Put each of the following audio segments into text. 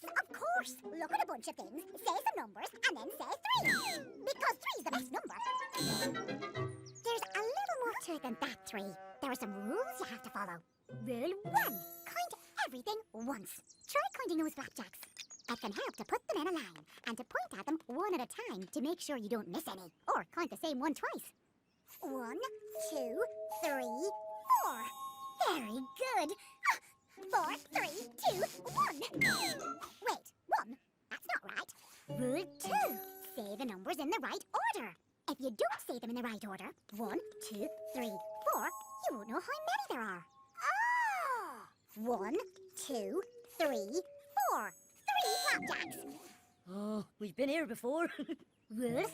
Yes, of course. Look at a bunch of things, say some numbers, and then say 3. Because 3's the best number. There's a little more to it than that, 3. There are some rules you have to follow. Rule 1. Count everything once. Try counting those flapjacks. It can help to put them in a line and to point at them one at a time to make sure you don't miss any. Or count the same one twice. 1, 2, 3, 4. Very good. 4, 3, 2, 1. Wait, 1? That's not right. Rule 2. Say the numbers in the right order. If you don't say them in the right order, 1, 2, 3, 4, you won't know how many there are. Oh! 1, 2, 3, 4. 3 flapjacks. Oh, we've been here before. Rule 3.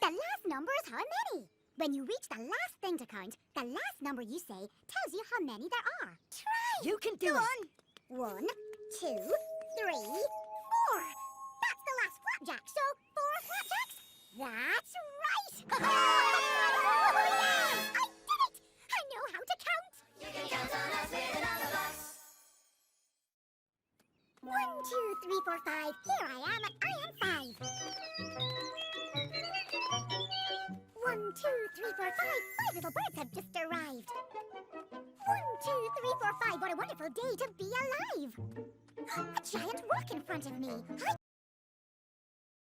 The last number is how many. When you reach the last thing to count, the last number you say tells you how many there are. Try! You can do it. 1, 2, 3, 4. That's the last flapjack, so 4 flapjacks? That's right! Yes! I did it! I know how to count! You can count on us with another box. 1, 2, 3, 4, 5. Here I am, and I am 5. 1, 2, 3, 4, 5. 5 little birds have just arrived. 1, 2, 3, 4, 5. What a wonderful day to be alive. A giant rock in front of me. I